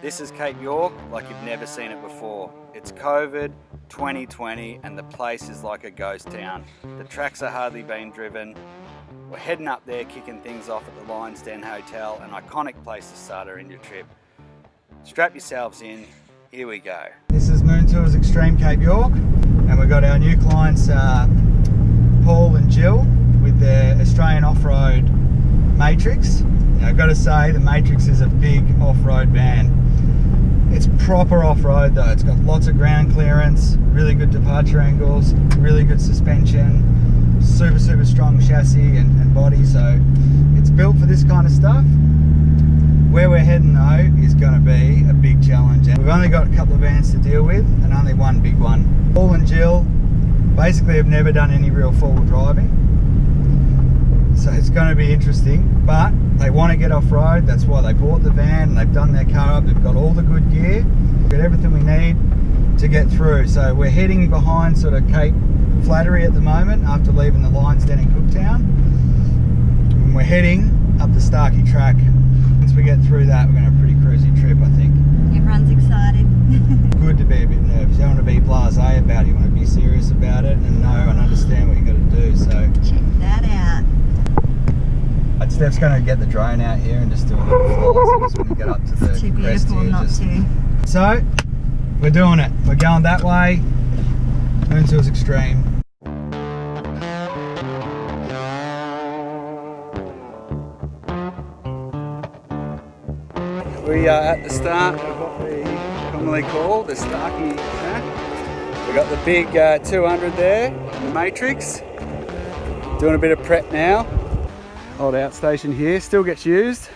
This is Cape York like you've never seen it before. It's COVID 2020 and the place is like a ghost town. The tracks are hardly being driven. We're heading up there, kicking things off at the Lion's Den Hotel, an iconic place to start our India trip. Strap yourselves in, here we go. This is Moon Tours Xtreme Cape York, and we've got our new clients Paul and Jill with their Australian off-road Matrix. Now, I've got to say, the Matrix is a big off-road van. It's proper off-road though. It's got lots of ground clearance, really good departure angles, really good suspension, super strong chassis and body, so it's built for this kind of stuff. Where we're heading though is going to be a big challenge, and we've only got a couple of vans to deal with and only one big one. Paul and Jill basically have never done any real four-wheel driving, so it's going to be interesting, but they want to get off-road. That's why they bought the van, and they've done their car up. They've got all the good gear, got everything we need to get through. So we're heading behind sort of Cape Flattery at the moment after leaving the Lion's Den in Cooktown, and we're heading up the Starcke Track. Once we get through that, we're going to have a pretty cruisy trip, I think. Everyone's excited. Good to be a bit nervous. You don't want to be blasé about it, you want to be serious about it and know and understand what you got to do. So check that out. Steph's going to get the drone out here and just do a little fly, so just when you get up to the it's too crest beautiful here, not to. So, we're doing it. We're going that way. Moon Tours Xtreme. We are at the start of what we commonly call the Starkke Track. We've got the big 200 there, the Matrix. Doing a bit of prep now. Old outstation here, still gets used,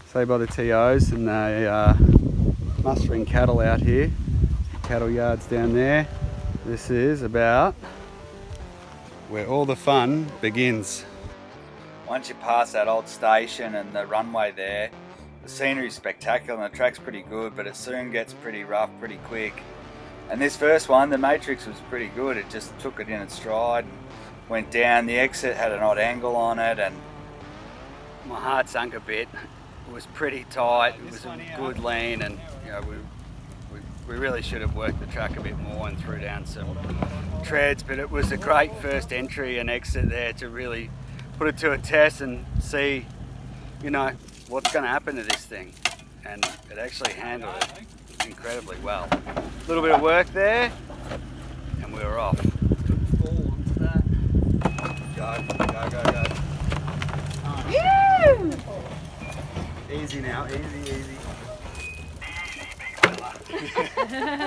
say by the TOs, and they are mustering cattle out here. Cattle yards down there. This is about where all the fun begins. Once you pass that old station and the runway there, the scenery's spectacular and the track's pretty good, but it soon gets pretty rough pretty quick. And this first one, the Matrix, was pretty good. It just took it in its stride. Went down, the exit had an odd angle on it, and my heart sunk a bit. It was pretty tight, it was a good lean, and you know, we really should have worked the track a bit more and threw down some treads, but it was a great first entry and exit there to really put it to a test and see, you know, what's going to happen to this thing. And it actually handled it incredibly well. A little bit of work there, and we were off. Go. Woo! Easy now, easy.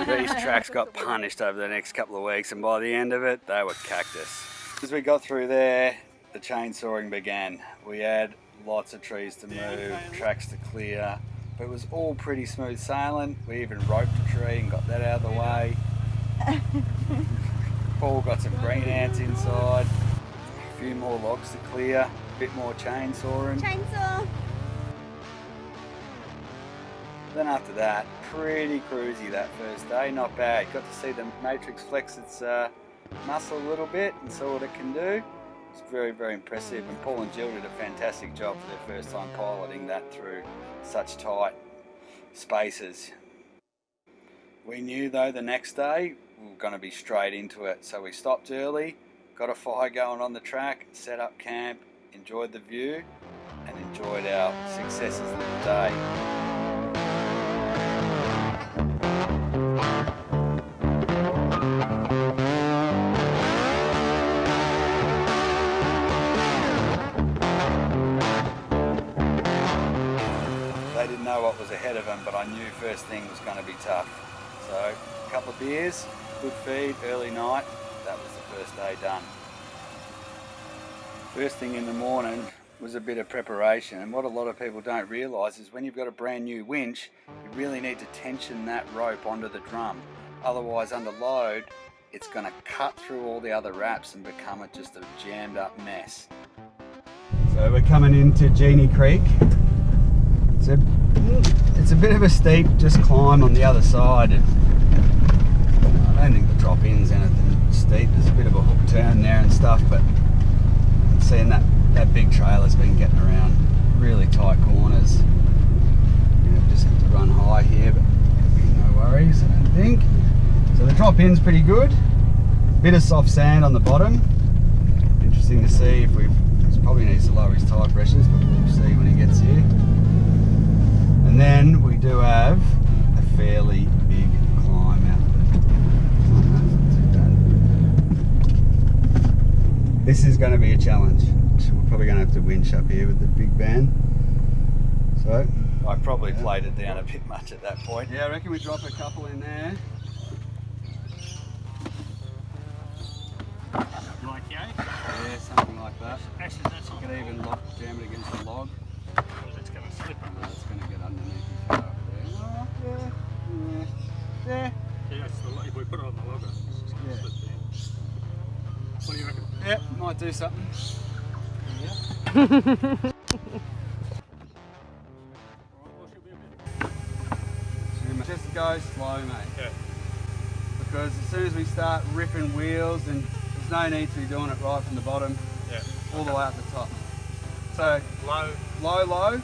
These tracks got punished over the next couple of weeks, and by the end of it, they were cactus. As we got through there, the chainsawing began. We had lots of trees to move, tracks to clear, but it was all pretty smooth sailing. We even roped a tree and got that out of the way. Paul got some green ants inside. A few more logs to clear, a bit more chainsawing. Chainsaw. Then after that, pretty cruisy that first day, not bad. Got to see the Matrix flex its muscle a little bit and saw what it can do. It's very impressive, and Paul and Jill did a fantastic job for their first time piloting that through such tight spaces. We knew though the next day we were going to be straight into it, so we stopped early, got a fire going on the track, set up camp, enjoyed the view, and enjoyed our successes of the day. They didn't know what was ahead of them, but I knew first thing was going to be tough. So a couple of beers, good feed, early night. That was the first day done. First thing in the morning was a bit of preparation, and what a lot of people don't realise is when you've got a brand new winch, you really need to tension that rope onto the drum. Otherwise, under load, it's going to cut through all the other wraps and become just a jammed up mess. So we're coming into Genie Creek. It's a bit of a steep just climb on the other side. I don't think the drop in's anything steep. There's a bit of a hook turn there and stuff, but seeing that big trailer's been getting around really tight corners. just have to run high here, but no worries, I don't think. So the drop in's pretty good. Bit of soft sand on the bottom. Interesting to see if he probably needs to lower his tyre pressures, but we'll see when he gets here. And then we do have a fairly big climb out of it. This is going to be a challenge. We're probably going to have to winch up here with the big van. So I probably played it down a bit much at that point. yeah, I reckon we drop a couple in there. Like, yeah? Yeah, something like that. Actually, that's You could even jam it against the log. It's going to slip on It's going to get underneath his car up there. Oh, yeah. Yeah, if we put it on the logger, it's just going to slip down. What do you reckon? Yep, might do something. Just go slow, mate. Yeah. Because as soon as we start ripping wheels, and there's no need to be doing it right from the bottom Yeah. all the way up the top. So Low, low, low.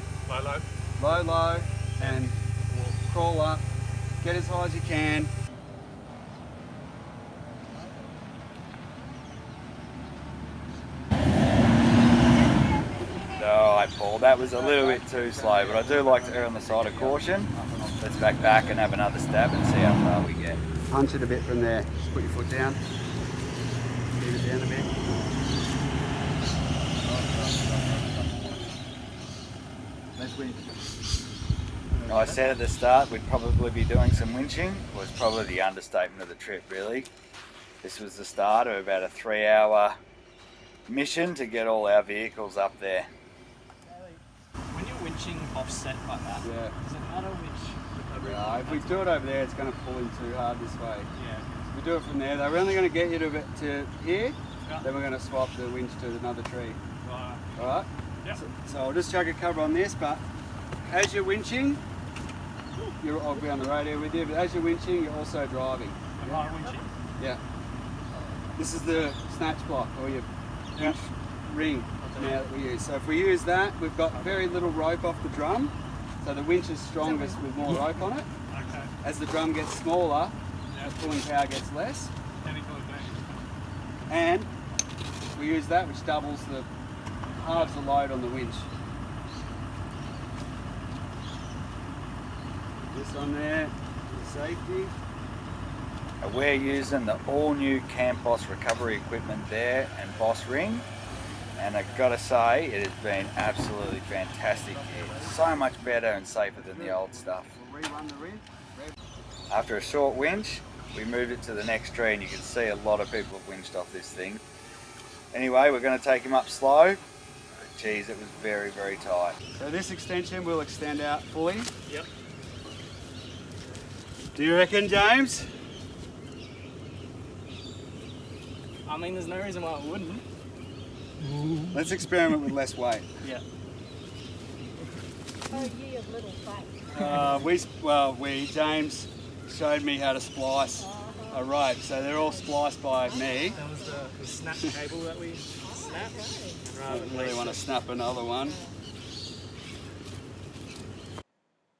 low, low, and crawl up, get as high as you can. Alright, Paul, that was a little bit too slow, but I do like to err on the side of caution. Let's back and have another stab and see how far we get. Punch it a bit from there. Just put your foot down. Keep it down a bit. Let's winch. I said at the start we'd probably be doing some winching. It was probably the understatement of the trip, really. This was the start of about a 3-hour mission to get all our vehicles up there. When you're winching offset like that, Yeah. does it matter which? If we do it over there, it's going to pull in too hard this way. Yeah. If we do it from there, they're only going to get you to here. Yeah. Then we're going to swap the winch to another tree. Right. All right. Yeah. So I'll just chuck a cover on this, but as you're winching, I'll be on the road here with you. But as you're winching, you're also driving. Am I winching? Yeah. This is the snatch block or your winch ring now that we use. So if we use that, we've got very little rope off the drum. So the winch is strongest with more rope on it. Okay. As the drum gets smaller, the pulling power gets less. Technical advantage. And we use that, which doubles halves the load on the winch. This on there, for safety. We're using the all-new Campos recovery equipment there and Boss Ring, and I've got to say it has been absolutely fantastic here. So much better and safer than the old stuff. We'll rerun the rig. After a short winch, we moved it to the next tree, and you can see a lot of people have winched off this thing. Anyway, we're going to take him up slow. But geez, it was very, very tight. So this extension will extend out fully. Yep. Do you reckon, James? I mean, there's no reason why it wouldn't. Let's experiment with less weight. Yeah. Oh, you little fuck. James showed me how to splice a rope. So they're all spliced by me. That was the snap cable that we snapped. I don't really want to snap another one.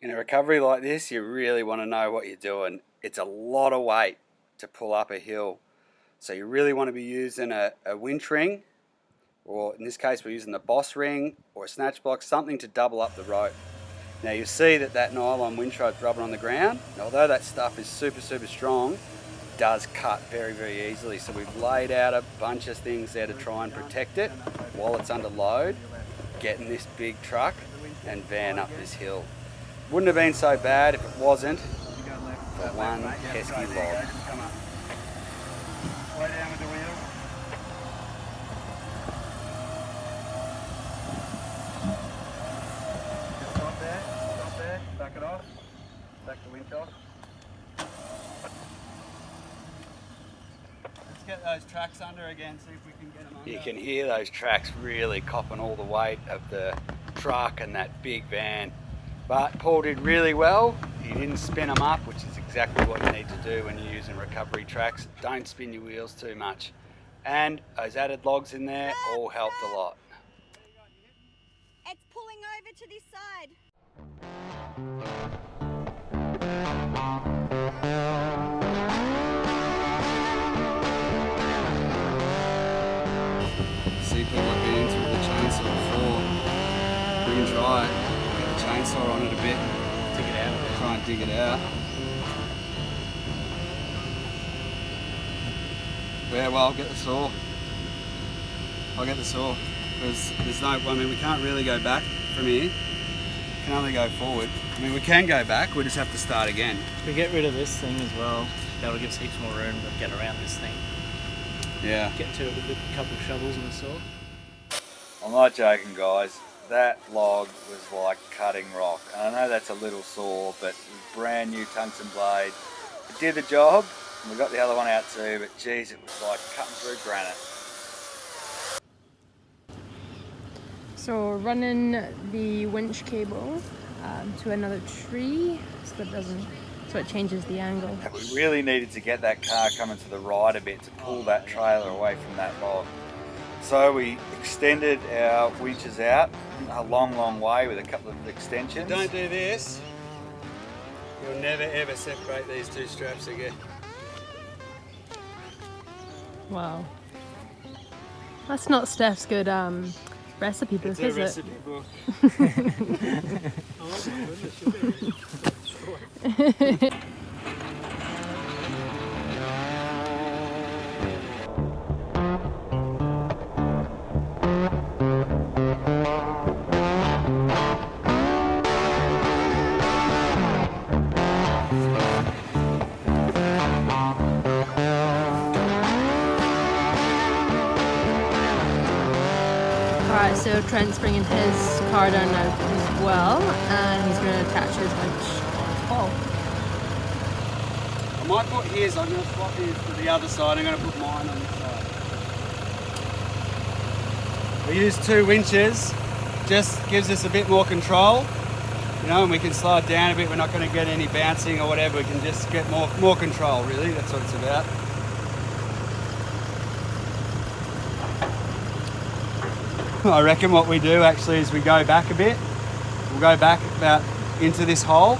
In a recovery like this, you really want to know what you're doing. It's a lot of weight to pull up a hill. So you really want to be using a winch ring, or in this case we're using the Boss ring or a snatch block, something to double up the rope. Now you see that nylon winch rope's rubbing on the ground. And although that stuff is super, super strong, it does cut very, very easily. So we've laid out a bunch of things there to try and protect it while it's under load, getting this big truck and van up this hill. Wouldn't have been so bad if it wasn't for one pesky log. Way down with the wheel. Stop there, back it off, back the winch off. Let's get those tracks under again, see if we can get them under. You can hear those tracks really copping all the weight of the truck and that big van. But Paul did really well. He didn't spin them up, which is exactly what you need to do when you're using recovery tracks. Don't spin your wheels too much. And those added logs in there all helped a lot. It's pulling over to this side. See people have been into it with the chainsaw before. We can try it. Get the chainsaw on it a bit. Dig it out a bit. Try and dig it out. Yeah, well, I'll get the saw. I'll get the saw. Because there's no, I mean, we can't really go back from here. We can only go forward. I mean, we can go back, we just have to start again. If we get rid of this thing as well, that'll give us heaps more room to get around this thing. Yeah. Get to it with a couple of shovels and a saw. I'm not joking, guys. That log was like cutting rock. And I know that's a little sore, but it was brand new tungsten blade. It did the job, and we got the other one out too, but geez, it was like cutting through granite. So we're running the winch cable to another tree so it changes the angle. We really needed to get that car coming to the right a bit to pull that trailer away from that log. So we extended our winches out a long way with a couple of extensions. Don't do this. You'll never ever separate these two straps again. Wow. That's not Steph's good recipe book, It's is a it? recipe book. Alright, so Trent's bringing his car down now as well, and he's going to attach his winch on his pole. I might put his, I'm going to swap his to the other side, I'm going to put mine on this side. We use two winches, just gives us a bit more control, you know, and we can slow it down a bit, we're not going to get any bouncing or whatever, we can just get more control really, that's what it's about. I reckon what we do actually is we go back a bit. We'll go back about into this hole,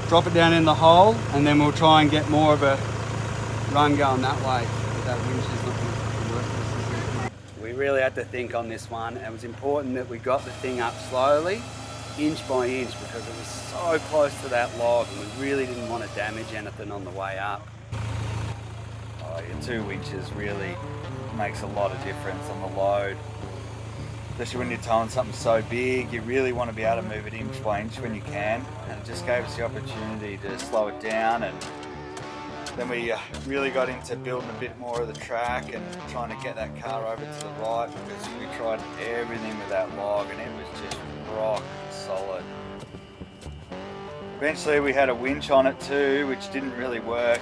drop it down in the hole, and then we'll try and get more of a run going that way. That winch is not going to work for us. We really had to think on this one, and it was important that we got the thing up slowly, inch by inch, because it was so close to that log, and we really didn't want to damage anything on the way up. Oh, your two winches really makes a lot of difference on the load. Especially when you're towing something so big, you really want to be able to move it inch by inch when you can. And it just gave us the opportunity to slow it down. And then we really got into building a bit more of the track and trying to get that car over to the right, because we tried everything with that log and it was just rock solid. Eventually we had a winch on it too, which didn't really work.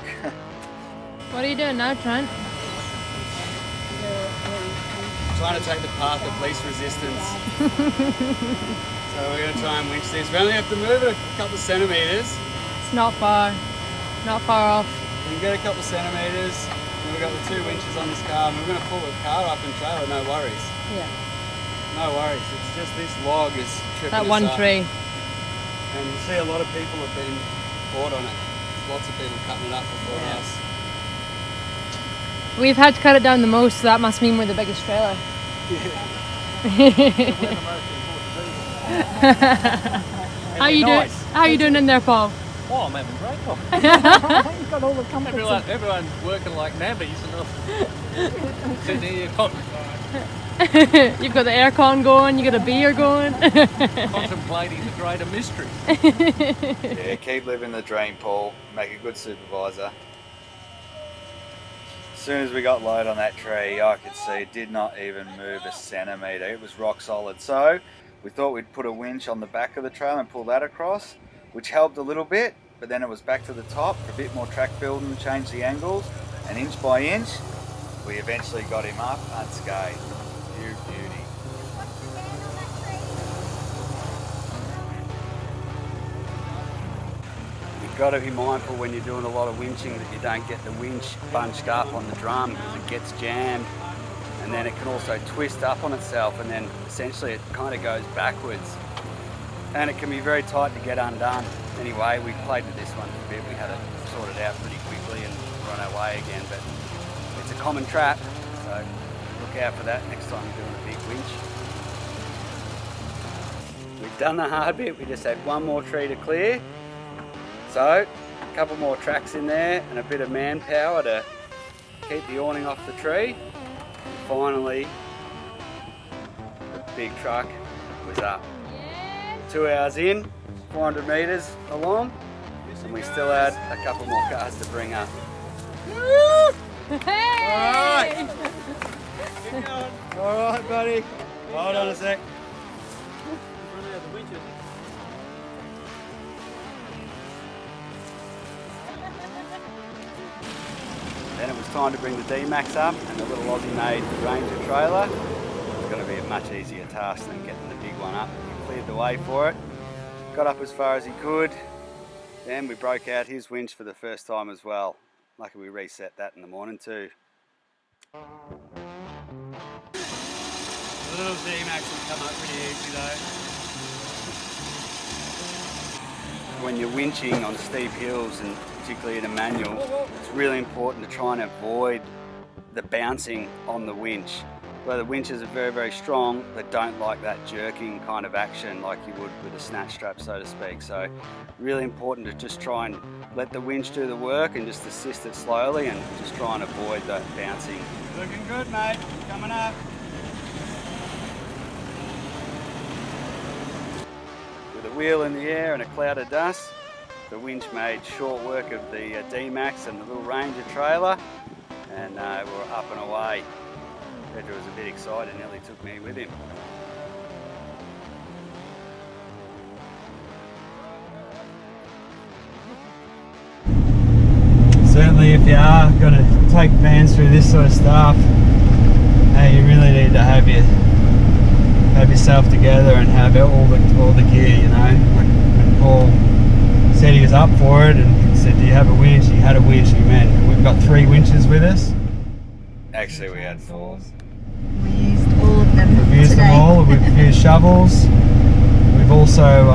What are you doing now, Trent? Trying to take the path of least resistance. So we're going to try and winch this. We only have to move it a couple of centimetres. It's not far off. We can get a couple of centimetres. And we've got the two winches on this car, and we're going to pull the car up and trailer, no worries. Yeah. No worries, it's just this log is tripping That us one up. tree. And you see a lot of people have been caught on it. Lots of people cutting it up before us. We've had to cut it down the most, so that must mean we're the biggest trailer. How you doing in there, Paul? Oh, I'm having great fun. You've got all the comforts. Everyone's working like nabbies enough. Sitting here You've got the aircon going, you got a beer going. contemplating the greater mystery. Yeah, keep living the dream, Paul. Make a good supervisor. As soon as we got load on that tree, I could see it did not even move a centimetre. It was rock solid. So we thought we'd put a winch on the back of the trailer and pull that across, which helped a little bit, but then it was back to the top for a bit more track building, change the angles, and inch by inch, we eventually got him up unscathed. You beauty. You've got to be mindful when you're doing a lot of winching that you don't get the winch bunched up on the drum, because it gets jammed, and then it can also twist up on itself, and then essentially it kind of goes backwards. and it can be very tight to get undone. Anyway, we played with this one for a bit. We had it sorted out pretty quickly and we're on our way again, but it's a common trap, so look out for that next time you're doing a big winch. We've done the hard bit, we just had one more tree to clear. So, a couple more tracks in there and a bit of manpower to keep the awning off the tree. And finally, the big truck was up. 2 hours in, 400 metres along, and we still had a couple more cars to bring up. Hey! Alright buddy, hold on a sec. Then it was time to bring the D-Max up and the little Aussie-made Ranger trailer. It's going to be a much easier task than getting the big one up. He cleared the way for it, got up as far as he could, then we broke out his winch for the first time as well. Lucky we reset that in the morning too. The little D-Max will come up pretty easy though. When you're winching on steep hills, and particularly in a manual, it's really important to try and avoid the bouncing on the winch. Where the winches are very, very strong, they don't like that jerking kind of action like you would with a snatch strap, so to speak. So really important to just try and let the winch do the work and just assist it slowly and just try and avoid that bouncing. Looking good mate, coming up. With a wheel in the air and a cloud of dust, the winch made short work of the D-Max and the little Ranger trailer, and we're up and away. Pedro was a bit excited, nearly took me with him. Certainly if you are going to take vans through this sort of stuff, hey, you really need to have yourself together and have all the gear, you know. Like when Paul said he was up for it and said, do you have a winch? He had a winch, and man, we've got 3 winches with us. Actually we had 4. We used all of them We've used today. them all. We've used shovels. We've also,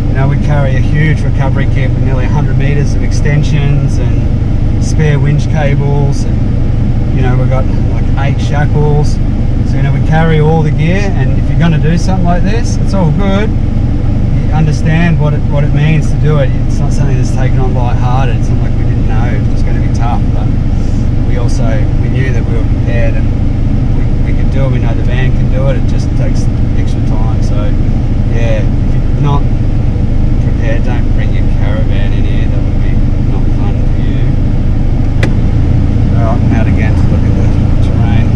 you know, we carry a huge recovery kit with nearly 100 metres of extensions and spare winch cables, and you know, we've got like 8 shackles. So you know, we carry all the gear, and if you're going to do something like this, it's all good. You understand what it means to do it. It's not something that's taken on light-hearted. It's not like we didn't know it was going to be tough, but we knew that we were prepared and we could do it. We know the van can do it. It just takes extra time. So yeah, if you're not prepared, don't bring your caravan in here. That would be not fun for you. Alright, I'm out again to look at the terrain.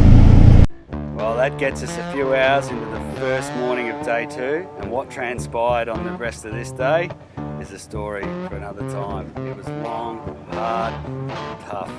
Well, that gets us a few hours into the first morning of day 2, and what transpired on the rest of this day is a story for another time. It was long, hard, tough.